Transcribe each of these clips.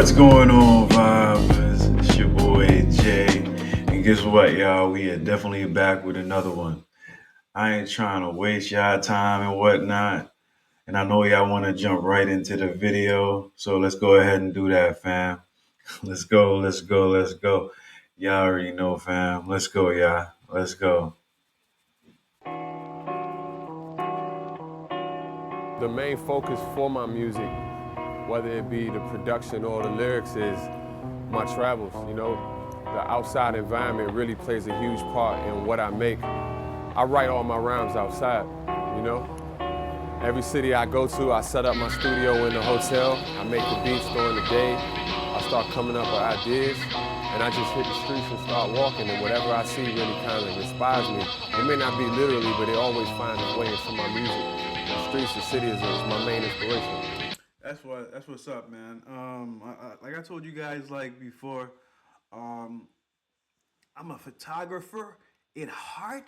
What's going on, vibes? It's your boy Jay, and guess what, y'all? We are definitely back with another one. I ain't trying to waste y'all time and whatnot, and I know y'all want to jump right into the video, so let's go ahead and do that, fam. Let's go, let's go, let's go. Y'all already know, fam. Let's go, y'all. Let's go. The main focus for my music, whether it be the production or the lyrics, is my travels. The outside environment really plays a huge part in what I make. I write all my rhymes outside, you know. Every city I go to, I set up my studio in the hotel. I make the beats during the day. I start coming up with ideas, and I just hit the streets and start walking, and whatever I see really kind of inspires me. It may not be literally, but it always finds its way into my music. The streets, the city is my main inspiration. That's what's up, man. Like I told you guys like before, um, I'm a photographer at heart,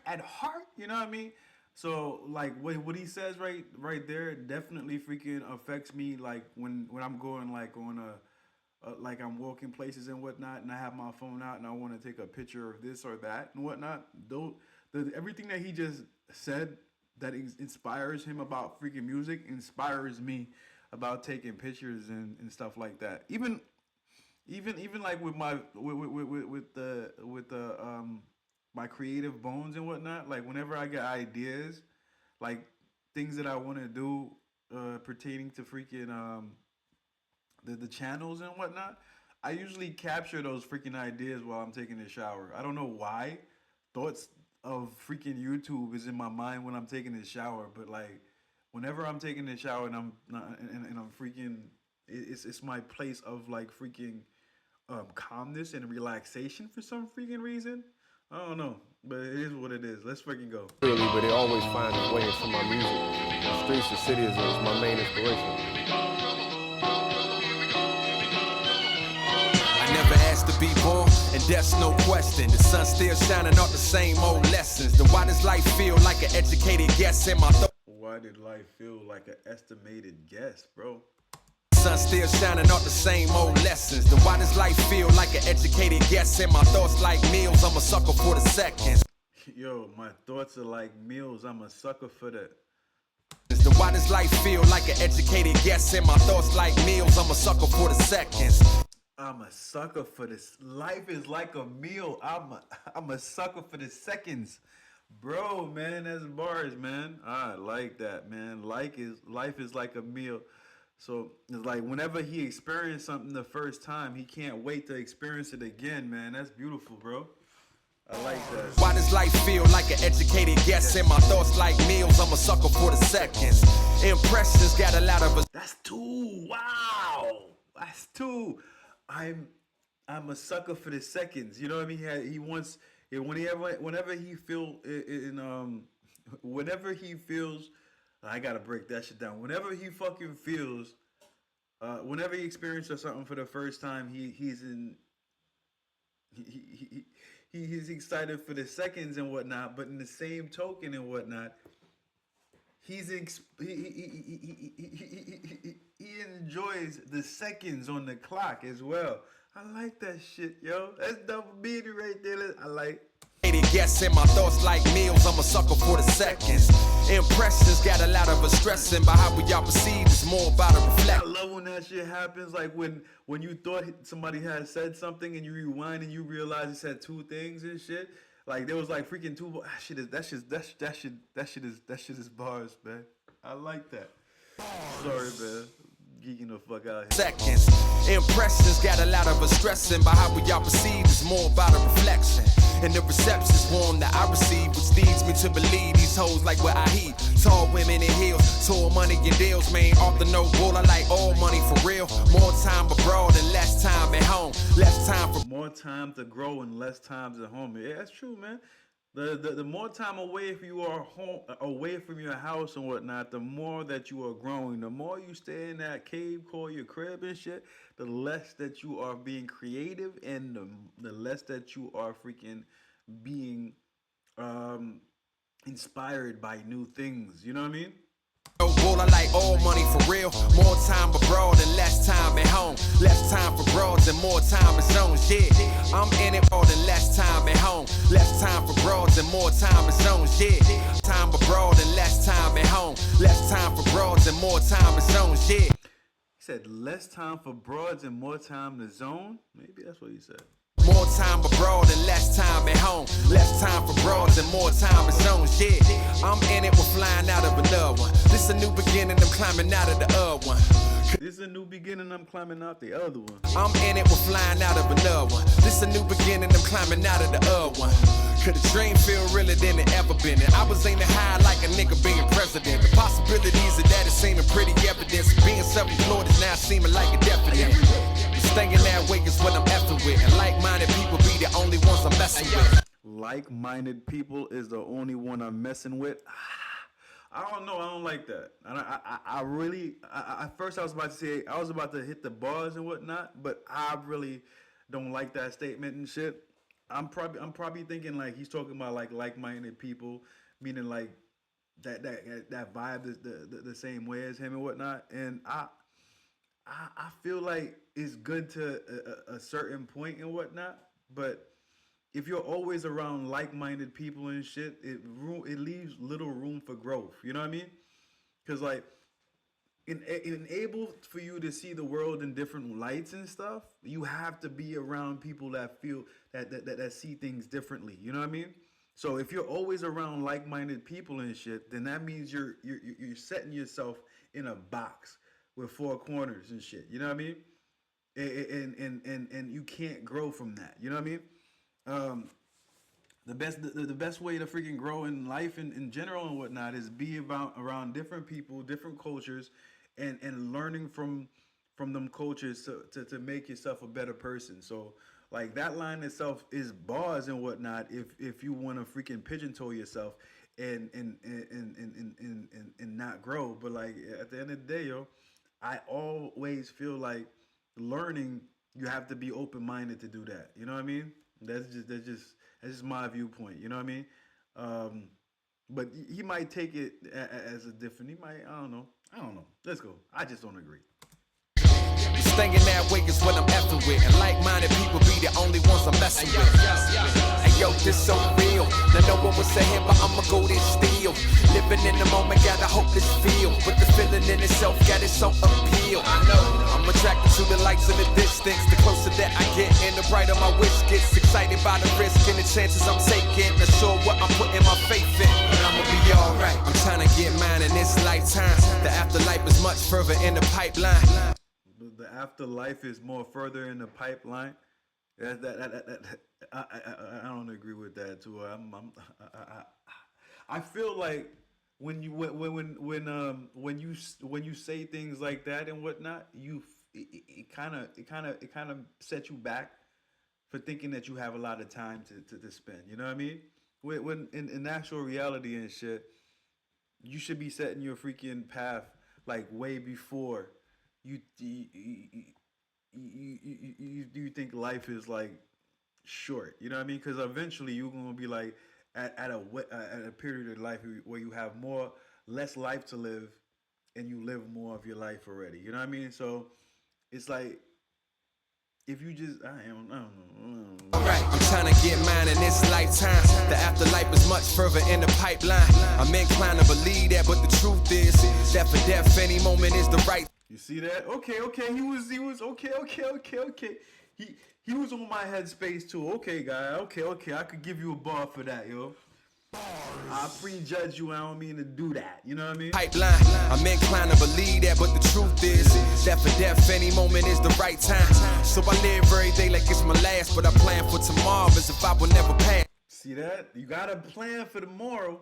you know what I mean? So like what he says right there definitely freaking affects me like when I'm going like on like I'm walking places and whatnot and I have my phone out and I want to take a picture of this or that and whatnot. Though everything that he just said that inspires him about freaking music inspires me about taking pictures and stuff like that. Even like with my with the my creative bones and whatnot. Like whenever I get ideas, like things that I want to do pertaining to freaking the channels and whatnot, I usually capture those freaking ideas while I'm taking a shower. I don't know why. Thoughts of freaking YouTube is in my mind when I'm taking a shower, but like whenever I'm taking a shower and I'm not, and I'm freaking, it's my place of like freaking calmness and relaxation for some freaking reason. I don't know, but it is what it is. Let's freaking go. Literally, but it always finds its way into my music. The streets, the city is my main inspiration. I never asked to be born, and that's no question. The sun still shining off the same old lessons. Then why does life feel like an educated guess in my thoughts? Why did life feel like an estimated guess, bro? Sun still shining off the same old lessons. Then why does life feel like an educated guess in my thoughts like meals? I'm a sucker for the seconds. Yo, my thoughts are like meals. I'm a sucker for that. Then why does life feel like an educated guess in my thoughts like meals? I'm a sucker for the seconds. I'm a sucker for this. Life is like a meal. I'm a sucker for the seconds. Bro, man, that's bars, man. I like that, man. Life is like a meal. So it's like whenever he experienced something the first time, he can't wait to experience it again, man. That's beautiful, bro. I like that. Why does life feel like an educated guess in my thoughts like meals? I'm a sucker for the seconds. Impressions got a lot of us. That's two. Wow. That's two. I'm a sucker for the seconds. You know what I mean? He wants whenever he whenever he feels. I gotta break that shit down. Whenever he fucking feels, whenever he experiences something for the first time, he's in. He's excited for the seconds and whatnot, but in the same token and whatnot, he enjoys the seconds on the clock as well. I like that shit, yo. That's double beauty right there. I like. Guess in my thoughts like meals, I'm a sucker for the seconds. Impressions got a lot of us stressing, but how we y'all perceive is more about a reflect. I love when that shit happens, like when you thought somebody had said something and you rewind and you realize he said two things and shit. Like there was like freaking two. That shit is bars, man. I like that. Sorry, man. Geeking the fuck out here. Seconds. Impressions got a lot of us stressing, but how we y'all perceive is more about a reflection. And the reception's warm that I receive, which leads me to believe these hoes like what I heat. Tall women in heels, tall money and deals, man. Off the no bull, I like all money for real. More time abroad and less time at home. Less time for more time to grow and less time at home. Yeah, that's true, man. The more time away if you are home, away from your house and whatnot, the more that you are growing. The more you stay in that cave called your crib and shit, the less that you are being creative and the less that you are freaking being inspired by new things. You know what I mean? Roll, I like all money for real. More time abroad and less time at home. Less time for broads and more time in zones. Yeah, I'm in it more than less time at home. Less time for broads and more time in zones. Yeah, time abroad and less time at home. Less time for broads and more time in zones. Yeah. He said less time for broads and more time to zone. Maybe that's what he said. More time abroad and less time at home. Less time for broads and more time in zones. Yeah, I'm in it, we're flying out of another one. This a new beginning, I'm climbing out of the other one. This is a new beginning, I'm climbing out the other one. I'm in it, we're flying out of another one. This a new beginning, I'm climbing out of the other one. Could a dream feel realer than it ever been? And I was aiming high like a nigga being president. The possibilities of that is seeming pretty evident. Being self-employed is now seeming like a definite. Staying that way is what I'm effing with. And like-minded people be the only ones I'm messing with. Like-minded people is the only one I'm messing with. I don't know. I don't like that. I really. At first, I was about to say I was about to hit the bars and whatnot, but I really don't like that statement and shit. I'm probably thinking like he's talking about like-minded people, meaning like that vibe is the same way as him and whatnot. And I feel like it's good to a certain point and whatnot, but if you're always around like-minded people and shit, it leaves little room for growth. You know what I mean? Because like, it enables for you to see the world in different lights and stuff. You have to be around people that feel that see things differently. You know what I mean? So if you're always around like-minded people and shit, then that means you're setting yourself in a box with four corners and shit. You know what I mean? And you can't grow from that. You know what I mean? The best way to freaking grow in life in general and whatnot is be around different people, different cultures, and learning from them cultures to make yourself a better person. So like that line itself is bars and whatnot. If you want to freaking pigeonhole yourself and not grow, but like at the end of the day, yo, I always feel like learning, you have to be open-minded to do that. You know what I mean? That's just my viewpoint. You know what I mean? But he might take it as a different. He might. I don't know. Let's go. I just don't agree. Staying that way is what I'm effing with. And like-minded people be the only ones I'm messing with. Hey yo, this so real. Now no one was saying, but I'ma go this still. Living in the moment, got a hopeless feel. But the feeling in itself got its own appeal. I know I'm attracted to the lights in the distance. The closer that I get and the brighter my wish gets. Excited by the risk and the chances I'm taking. Not sure what I'm putting my faith in, but I'ma be alright. I'm trying to get mine in this lifetime. The afterlife is much further in the pipeline. The afterlife is more further in the pipeline. I don't agree with that too. I feel like when you say things like that and whatnot, it kind of sets you back for thinking that you have a lot of time to spend. You know what I mean? When in actual reality and shit, you should be setting your freaking path like way before you think life is like short. You know what I mean? Because eventually you're gonna be like at a period of life where you have less life to live, and you live more of your life already. You know what I mean? So it's like, if you just, I don't know. Alright, I'm trying to get mine in this lifetime. The afterlife is much further in the pipeline. I'm inclined to believe that, but the truth is that for death, any moment is the right. You see that? Okay. He was okay. He was on my headspace too. Okay, guy. Okay. I could give you a bar for that, yo. I prejudge you. I don't mean to do that. You know what I mean? Pipeline. I'm inclined to believe that, but the truth is that for death, any moment is the right time. So I live every day like it's my last, but I plan for tomorrow as if I will never pass. See that? You gotta plan for tomorrow,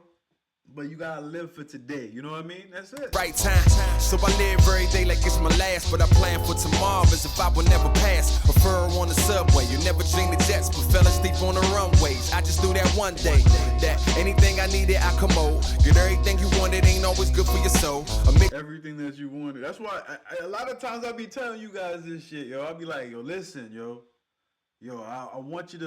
but you gotta live for today. You know what I mean? That's it. Right time. So I live every day like it's my last, but I plan for tomorrow as if I will never pass. A furrow on the subway. You never dream the jets, but fell asleep on the runways. I just knew that one day that anything I needed, I commode. Get everything you wanted, ain't always good for your soul. Everything that you wanted. That's why a lot of times I be telling you guys this shit, yo. I'll be like, yo, listen, yo, I want you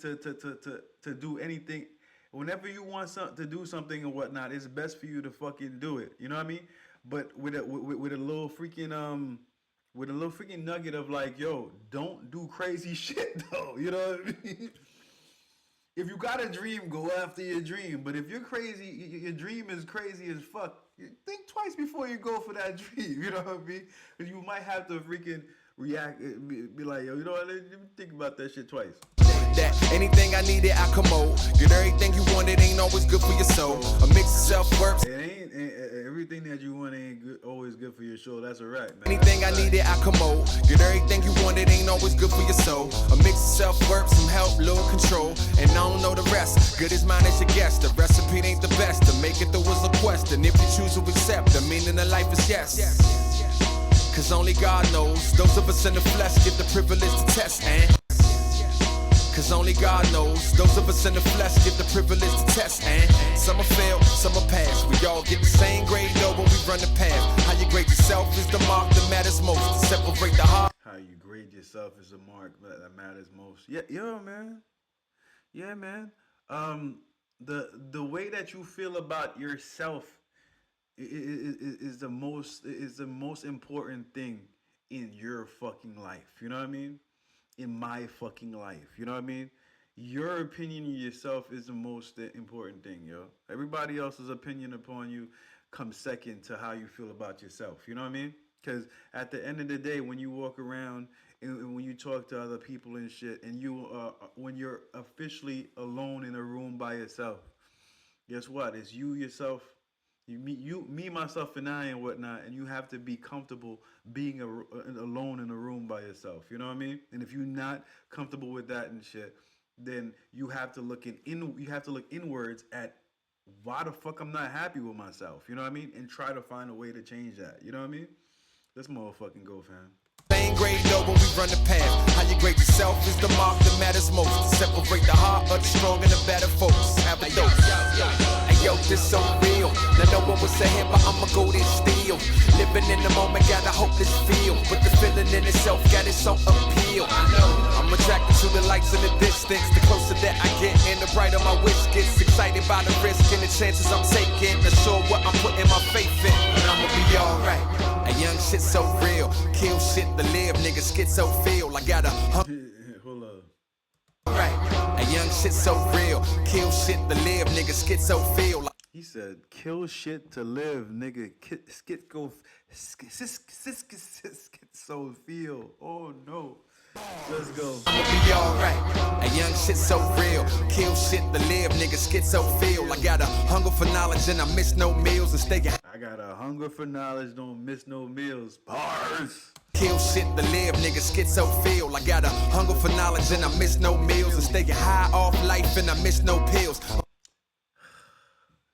to do anything. whenever you want to do something or whatnot, it's best for you to fucking do it. You know what I mean? But with a little freaking with a little freaking nugget of like, yo, don't do crazy shit though. You know what I mean? If you got a dream, go after your dream. But if you're crazy, your dream is crazy as fuck, think twice before you go for that dream. You know what I mean? Because you might have to freaking react, be like, yo, you know what? Let me think about that shit twice. That anything I needed, I commode. Get everything you want, it ain't always good for your soul. A mix of self-worth. It ain't everything that you want ain't always good for your soul. That's a right, man. Anything I needed, I commode. Get everything you want, it ain't always good for your soul. A mix of self-worth, some help, little control. And I don't know the rest. Good as mine as your guess. The recipe ain't the best. To make it, there was a question. If you choose to accept, the meaning of life is yes. Cause only God knows. Those of us in the flesh get the privilege to test, and cause only God knows. Those of us in the flesh get the privilege to test, and some will fail, some will pass. We all get the same grade though when we run the path. How you grade yourself is the mark that matters most. To separate the heart. How you grade yourself is the mark that matters most. Yeah, yo, man. Yeah, man. The way that you feel about yourself is the most important thing in your fucking life. You know what I mean? In my fucking life. You know what I mean? Your opinion of yourself is the most important thing, yo. Everybody else's opinion upon you comes second to how you feel about yourself. You know what I mean? Because at the end of the day, when you walk around and when you talk to other people and shit, and when you're officially alone in a room by yourself, guess what? It's you, yourself, me, myself, and I, and whatnot, and you have to be comfortable being alone in a room by yourself. You know what I mean? And if you're not comfortable with that and shit, then you have to look inwards at why the fuck I'm not happy with myself. You know what I mean? And try to find a way to change that. You know what I mean? Let's motherfucking go, fam. Same grade though when we run the path. How you grade yourself is the mark that matters most. To separate the heart of the strong and the better folks. Have a dose. Yo, this so real. Now no one was saying, but I'ma go this still. Living in the moment, got a hopeless feel. But the feeling in itself got its own appeal. I know I'm attracted to the lights in the distance. The closer that I get, and the brighter my wish gets. Excited by the risk and the chances I'm taking. Not sure what I'm putting my faith in, but I'ma be alright. A young shit so real. Kill shit to live, nigga schizo feel. I got a Hold up. Right. A young shit so real. Kill shit to live, nigga schizo feel. He said, kill shit to live, nigga. Schizo feel. Oh no. Let's go. I'ma be alright. A young shit so real. Kill shit to live, nigga schizo feel. I got a hunger for knowledge and I miss no meals and stay. I got a hunger for knowledge, don't miss no meals. Bars. Kill shit to live, nigga schizo feel. I got a hunger for knowledge and I miss no meals and staying high off life and I miss no pills.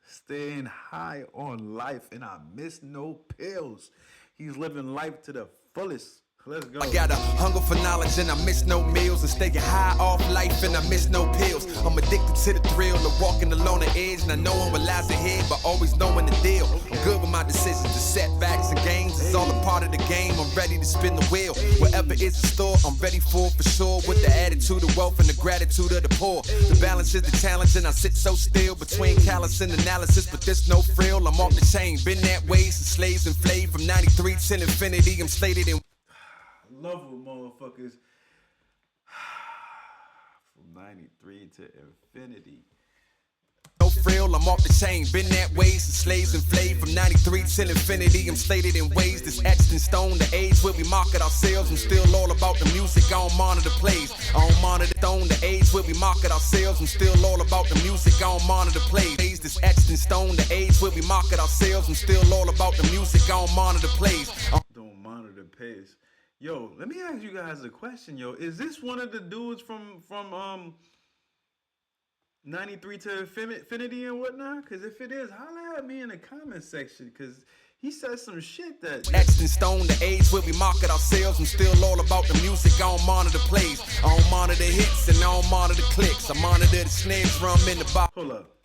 Staying high on life and I miss no pills. He's living life to the fullest. Let's go. I got a hunger for knowledge and I miss no meals and staying high off life and I miss no pills. I'm addicted to the thrill of walking along the edge, not knowing what lies ahead, but always knowing the deal. I'm good with my decisions, the setbacks and gains. It's all a part of the game. I'm ready to spin the wheel. Whatever is in store, I'm ready for sure. With the attitude of wealth and the gratitude of the poor. The balance is the challenge and I sit so still between callous and analysis, but there's no frill. I'm off the chain, been that way since slaves and flayed from 93 till infinity. I'm slated in. Love with motherfuckers from 93 to infinity. No frill, I'm off the chain, been that way since slaves and flayed from 93 till infinity. I'm slated in ways that's etched in stone. The age where we market ourselves. I'm still all about the music, I don't monitor plays. I don't monitor stone. The age where we market ourselves. I'm still all about the music, I don't monitor plays. Age that's etched in stone. The age where we market ourselves. I'm still all about the music, I don't monitor plays. Don't monitor pace. Yo, let me ask you guys a question, yo. Is this one of the dudes from 93 to infinity and whatnot? Because if it is, holla at me in the comment section, because he says some shit that etched in stone. The age where we market ourselves. I'm still all about the music, I don't monitor plays. I don't monitor hits and I don't monitor clicks. I monitor the snare drum in the box. Hold up.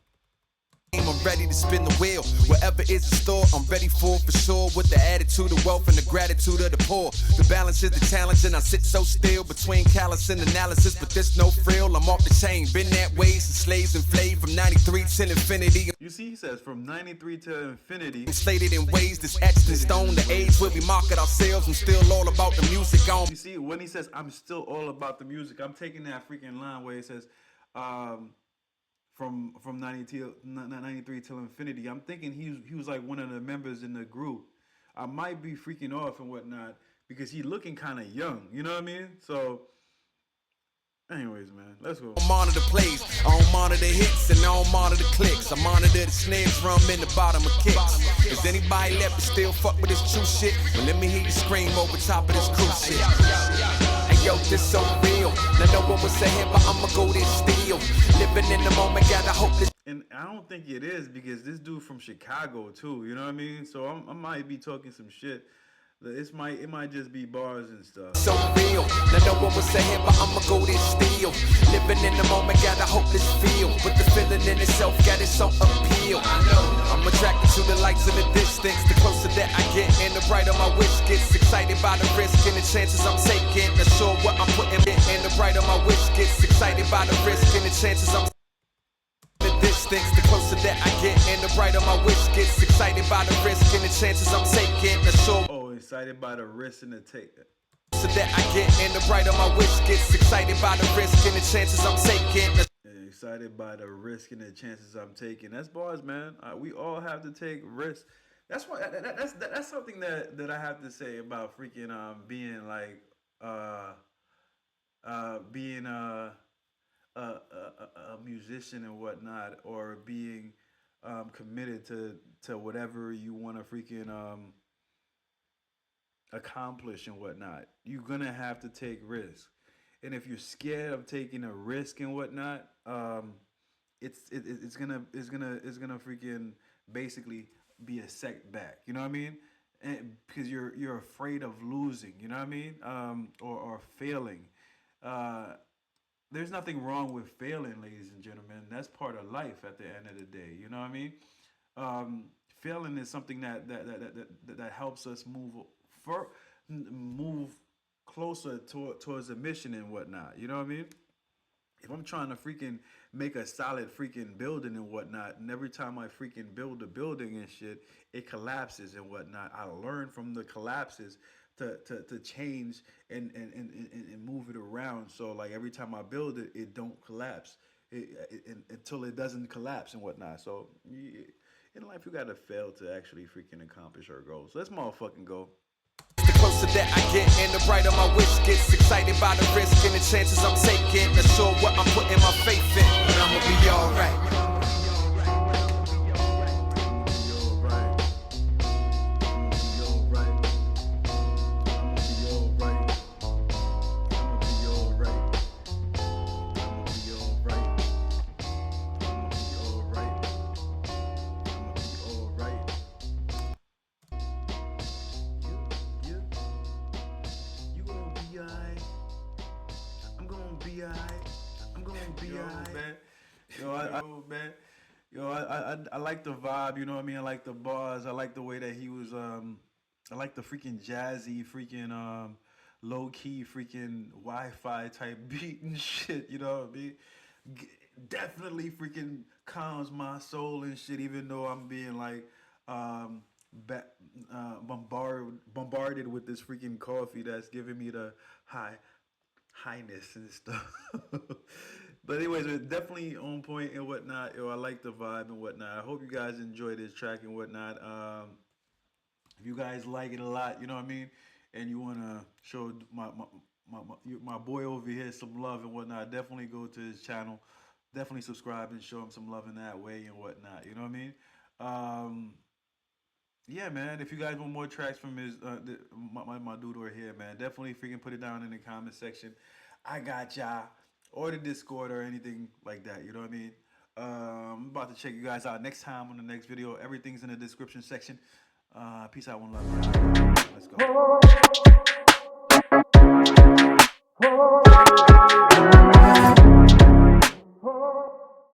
I'm ready to spin the wheel. Wherever is the store, I'm ready for sure. With the attitude of wealth and the gratitude of the poor. The balance is the challenge, and I sit so still between callous and analysis. But there's no frill, I'm off the chain. Been that way since slaves enslaved from 93 till infinity. You see, he says from 93 to infinity. Slated in ways that's etched in stone. The age where we market ourselves. I'm still all about the music on. You see, when he says I'm still all about the music, I'm taking that freaking line where he says, from 93 till infinity. I'm thinking he was like one of the members in the group. I might be freaking off and whatnot because he's looking kind of young. You know what I mean? So, anyways, man, let's go. I monitor plays, I don't monitor hits, and I don't monitor clicks. I monitor the snare drum in the bottom of kicks. Is anybody left to still fuck with this true shit? Well, let me hear you scream over top of this cruise shit. Yo, this so real. Now no one was saying, but I'ma go this still. Living in the moment, gotta hope this. And I don't think it is because this dude from Chicago too. You know what I mean? So I might be talking some shit. It might just be bars and stuff. So real. Now no one was saying, but I'ma go this still. Living in the moment, gotta hope this feel. But the feeling in itself got its own appeal. I know. I'm attracted to the lights in the distance. The closer that I get, and the brighter my wish gets. Excited by the risk and the chances I'm taking. Not sure what I'm putting in, and the brighter my wish gets. Excited by the risk and the chances I'm the distance. The closer that I get, and the brighter my wish gets. Excited by the risk and the chances I'm taking. Not sure. Excited by the risk and the take. So that I get, and the brighter my wish gets. Excited by the risk and the chances I'm taking. Excited by the risk and the chances I'm taking. That's bars, man. We all have to take risks. That's why. That's something that I have to say about freaking being like being a musician and whatnot, or being committed to whatever you want to freaking accomplish and whatnot. You're gonna have to take risks, and if you're scared of taking a risk and whatnot, it's gonna freaking basically be a setback. You know what I mean? And because you're afraid of losing. You know what I mean? Or failing. There's nothing wrong with failing, ladies and gentlemen. That's part of life at the end of the day. You know what I mean? Failing is something that helps us move closer towards a mission and whatnot. You know what I mean? If I'm trying to freaking make a solid freaking building and whatnot, and every time I freaking build a building and shit, it collapses and whatnot, I learn from the collapses to change and move it around. So like every time I build it, it don't collapse until it doesn't collapse and whatnot. So in life, you gotta fail to actually freaking accomplish our goals. So let's motherfucking go. The closer that I get, and the brighter my wish gets. Excited by the risk and the chances I'm taking. Not sure what I'm putting my faith in, but I'ma be alright. I like the vibe, you know what I mean? I like the bars. I like the way that he was. I like the freaking jazzy, freaking low key, freaking Wi-Fi type beat and shit. You know what I mean? Definitely freaking calms my soul and shit. Even though I'm being like bombarded with this freaking coffee that's giving me the highness and stuff. But anyways, it's definitely on point and whatnot. I like the vibe and whatnot. I hope you guys enjoy this track and whatnot. If you guys like it a lot, you know what I mean, and you want to show my boy over here some love and whatnot, definitely go to his channel. Definitely subscribe and show him some love in that way and whatnot. You know what I mean? Yeah, man. If you guys want more tracks from his my dude over here, man, definitely freaking put it down in the comment section. I got y'all. Or the Discord or anything like that, you know what I mean? I'm about to check you guys out next time on the next video. Everything's in the description section. Peace out, one love. Let's go.